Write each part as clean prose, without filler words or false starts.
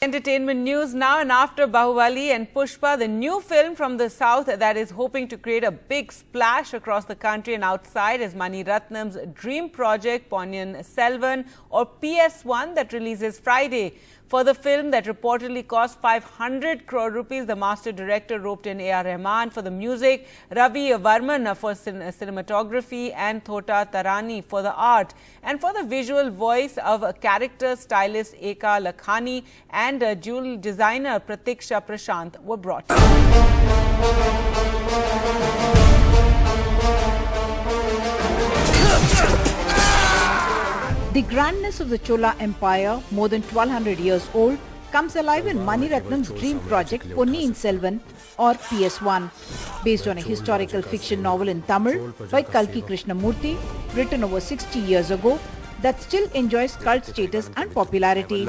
Entertainment news now, and after Baahubali and Pushpa, the new film from the south that is hoping to create a big splash across the country and outside is Mani Ratnam's dream project Ponniyin Selvan, or PS1, that releases Friday. For the film that reportedly cost 500 crore rupees, the master director roped in A R Rahman for the music, Ravi Varman for cinematography, and Thota Tharani for the art. And for the visual voice of character stylist Eka Lakhani and jewel designer Pratiksha Prashant were brought. The grandness of the Chola Empire, more than 1200 years old, comes alive in Mani Ratnam's dream project Ponniyin Selvan, or PS1, based on a historical fiction novel in Tamil by Kalki Krishnamurthy, written over 60 years ago, that still enjoys cult status and popularity.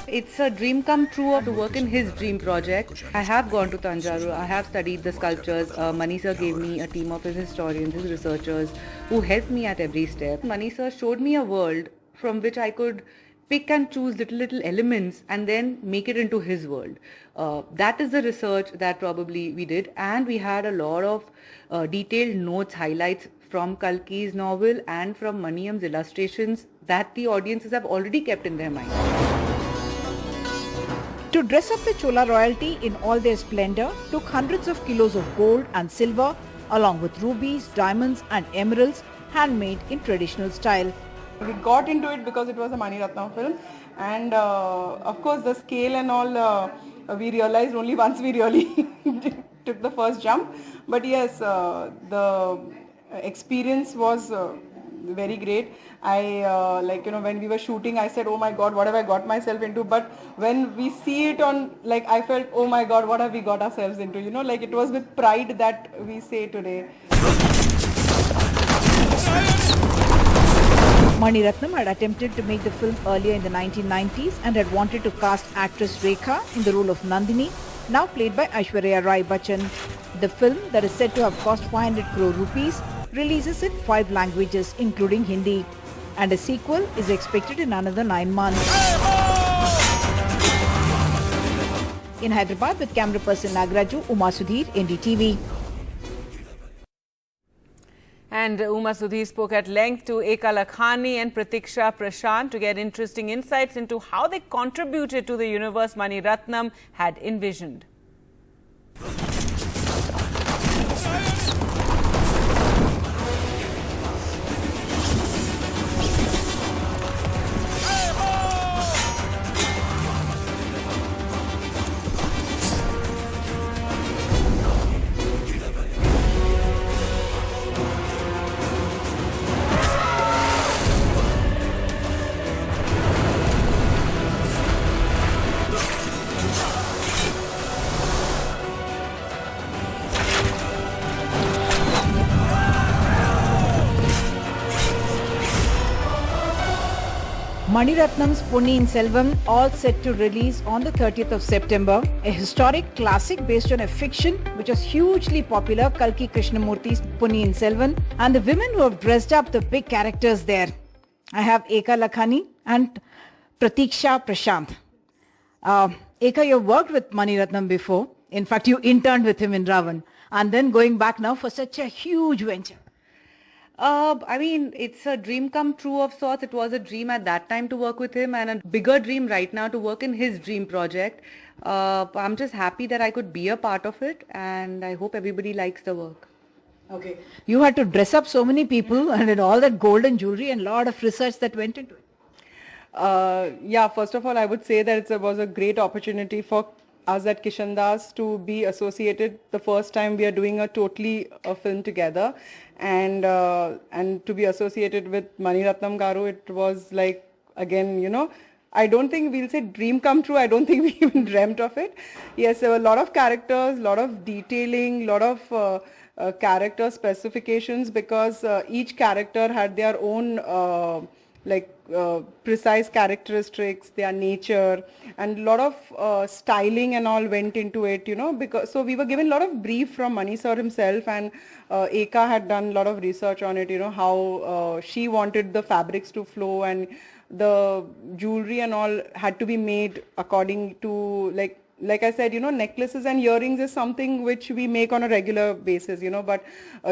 It's a dream come true to work in his dream project. I have gone to Tanjore, I have studied the sculptures. Mani sir gave me a team of his historians, his researchers, who helped me at every step. Mani sir showed me a world from which I could pick and choose little elements and then make it into his world. That is the research that probably we did, and we had a lot of detailed notes, highlights from Kalki's novel and from Maniam's illustrations that the audiences have already kept in their mind. To dress up the Chola royalty in all their splendor took hundreds of kilos of gold and silver, along with rubies, diamonds and emeralds, handmade in traditional style. We got into it because it was a Mani Ratnam film, and of course the scale and all we realized only once we really took the first jump. But yes, the experience was very great. I when we were shooting, I said, oh my god, what have I got myself into? But when we see it on, I felt, oh my god, what have we got ourselves into? It was with pride that we say today. Mani Ratnam had attempted to make the film earlier in the 1990s and had wanted to cast actress Rekha in the role of Nandini, now played by Aishwarya Rai Bachchan. The film, that is said to have cost 500 crore rupees, releases in 5 languages including Hindi, and a sequel is expected in another 9 months. In Hyderabad with camera person Nagraju, Uma Sudhir, NDTV. And Uma Sudhir spoke at length to Eka Lakhani and Pratiksha Prashant to get interesting insights into how they contributed to the universe Mani Ratnam had envisioned. Mani Ratnam's Ponniyin Selvan, all set to release on the 30th of September, a historic classic based on a fiction which was hugely popular, Kalki Krishnamurthy's Ponniyin Selvan, and the women who have dressed up the big characters there. I have Eka Lakhani and Pratiksha Prashant. Eka, you've worked with Mani Ratnam before. In fact, you interned with him in Ravan, and then going back now for such a huge venture. It's a dream come true of sorts. It was a dream at that time to work with him, and a bigger dream right now to work in his dream project. I'm just happy that I could be a part of it, and I hope everybody likes the work. Okay. You had to dress up so many people and all that golden jewelry and a lot of research that went into it. First of all, I would say that it was a great opportunity for us at Kishan Das to be associated. The first time we are doing a film together, and to be associated with Mani Ratnam Garu, it was like, again, I don't think we'll say dream come true. I don't think we even dreamt of it. Yes, there were a lot of characters, a lot of detailing, a lot of character specifications, because each character had their own precise characteristics, their nature, and a lot of styling and all went into it, because so we were given a lot of brief from Mani sir himself, and Eka had done a lot of research on it, how she wanted the fabrics to flow, and the jewelry and all had to be made according to like I said, necklaces and earrings is something which we make on a regular basis, but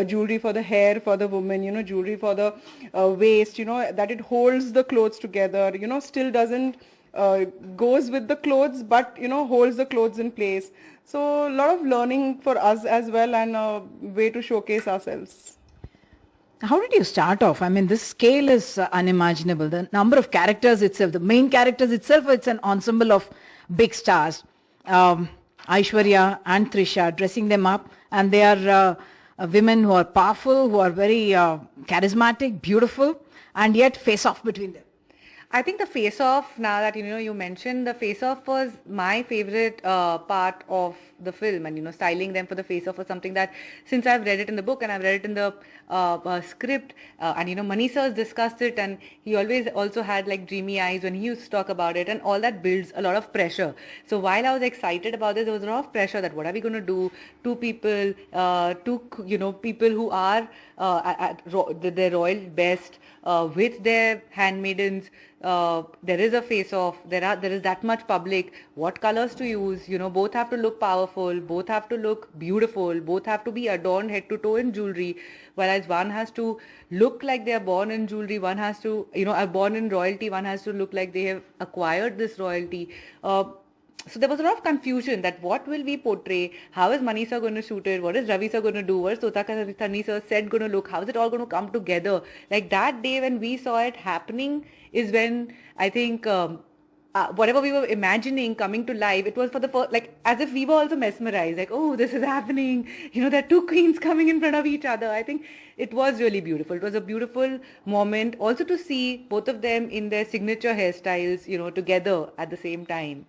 jewelry for the hair, for the woman, jewelry for the waist, that it holds the clothes together, still doesn't goes with the clothes, but, holds the clothes in place. So a lot of learning for us as well, and a way to showcase ourselves. How did you start off? I mean, this scale is unimaginable. The number of characters itself, the main characters itself, it's an ensemble of big stars. Aishwarya and Trisha, dressing them up, and they are women who are powerful, who are very charismatic, beautiful, and yet face off between them. I think the face-off, now that you mentioned, the face-off was my favorite part of the film, and styling them for the face-off was something that, since I've read it in the book and I've read it in the script, and Mani sir discussed it, and he always also had like dreamy eyes when he used to talk about it, and all that builds a lot of pressure. So while I was excited about this, there was a lot of pressure that what are we going to do? Two people, people who are at their royal best, with their handmaidens. There is a face-off, there is that much public, what colors to use, both have to look powerful, both have to look beautiful, both have to be adorned head to toe in jewelry, whereas one has to look like they are born in jewelry, one has to, are born in royalty, one has to look like they have acquired this royalty. So there was a lot of confusion that what will we portray, how is Mani sir going to shoot it, what is Ravi sir going to do, what is Thota Tharani sir set going to look, how is it all going to come together. Like that day when we saw it happening is when I think whatever we were imagining coming to life, it was for the first, like as if we were also mesmerized, like, oh, this is happening, there are two queens coming in front of each other. I think it was really beautiful. It was a beautiful moment also to see both of them in their signature hairstyles, together at the same time.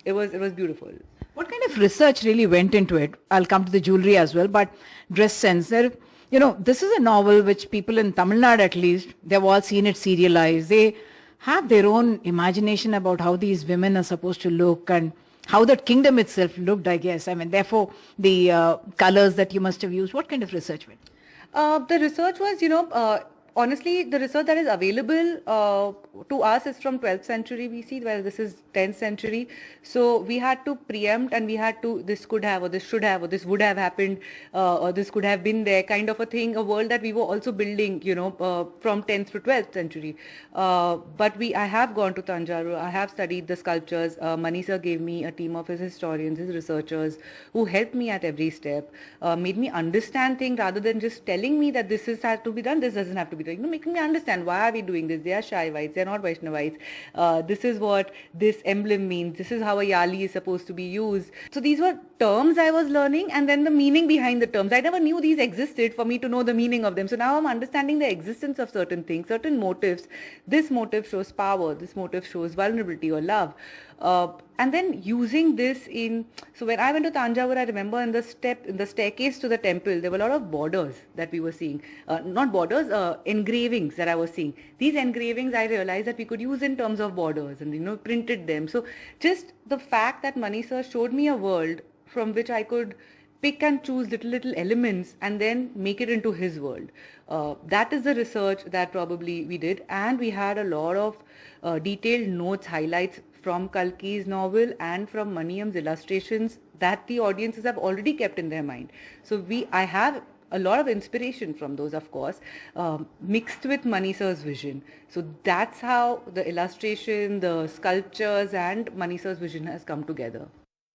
It was beautiful. What kind of research really went into it? I'll come to the jewelry as well, but dress sense. This is a novel which people in Tamil Nadu at least, they've all seen it serialized. They have their own imagination about how these women are supposed to look and how that kingdom itself looked, I guess. I mean, therefore, the colors that you must have used, what kind of research went? The research was, honestly, the research that is available to us is from 12th century BC, where this is 10th century. So we had to preempt, and we had to, this could have, or this should have, or this would have happened, or this could have been there, kind of a thing, a world that we were also building, from 10th to 12th century. But I have gone to Tanjore, I have studied the sculptures. Mani sir gave me a team of his historians, his researchers, who helped me at every step, made me understand things rather than just telling me that this has to be done, this doesn't have to be done. Making me understand why are we doing this. They are Shaivites, they are not Vaishnavites. This is what this emblem means. This is how a yali is supposed to be used. So these were terms I was learning, and then the meaning behind the terms. I never knew these existed for me to know the meaning of them. So now I'm understanding the existence of certain things, certain motives. This motive shows power. This motive shows vulnerability or love. And then using this in, so when I went to Tanjore, I remember in the staircase to the temple, there were a lot of borders that we were seeing. Not borders, engravings that I was seeing. These engravings, I realized that we could use in terms of borders, and printed them. So just the fact that Mani sir showed me a world from which I could pick and choose little elements and then make it into his world. That is the research that probably we did, and we had a lot of detailed notes, highlights from Kalki's novel and from Maniam's illustrations that the audiences have already kept in their mind. So I have a lot of inspiration from those, of course, mixed with Mani sir's vision. So that's how the illustration, the sculptures and Mani sir's vision has come together.